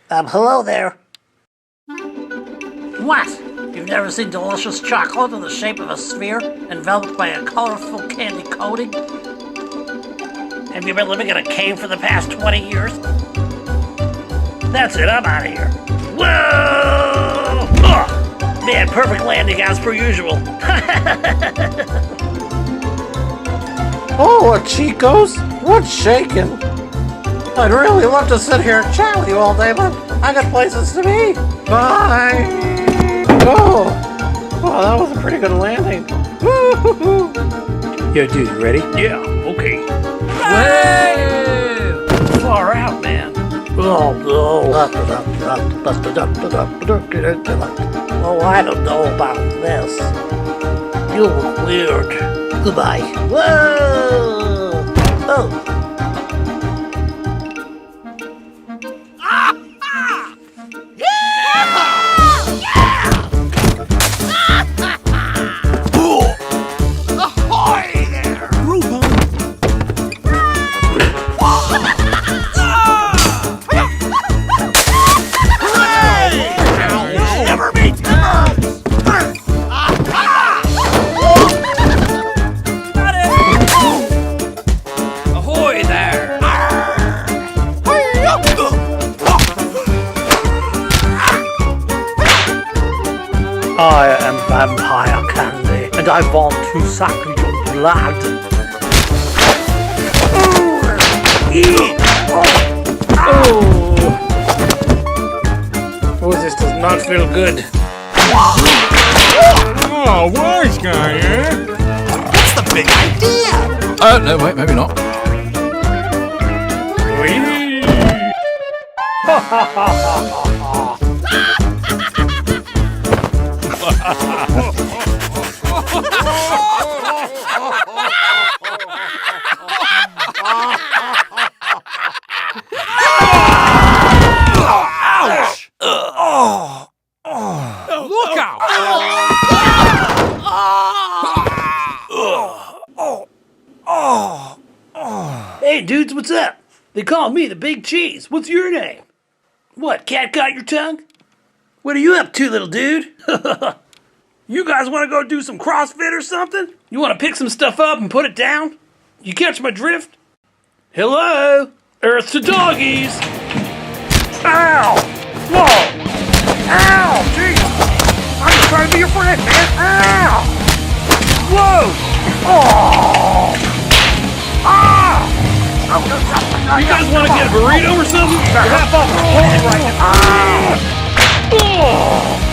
Hello there. What? You've never seen delicious chocolate in the shape of a sphere, enveloped by a colorful candy coating? Have you been living in a cave for the past 20 years? That's it, I'm out of here. Whoa! Ugh! Man, perfect landing as per usual. Oh, Chicos, what's shaking? I'd really love to sit here and chat with you all day, but I got places to be. Bye. Oh, that was a pretty good landing. Yo, dude, you ready? Yeah, okay. Whoa! Far out, man. Oh, I don't know about this. You look weird. Goodbye. Whoa! Oh. I am Vampire Candy, and I want to suck your blood. Oh, this does not feel good. Oh, wise guy, eh? What's the big idea? No, wait, maybe not. Ouch! Look out! Hey dudes, what's up? They call me the Big Cheese. What's your name? What, cat got your tongue? What are you up to, little dude? You guys want to go do some CrossFit or something? You want to pick some stuff up and put it down? You catch my drift? Hello? Earth to doggies! Ow! Whoa! Ow! Jeez! I'm just trying to be your friend, man! Ow! Whoa! Oh! Ah! You guys want to get a burrito or something? Or half off the plate right now? Ah! Oh!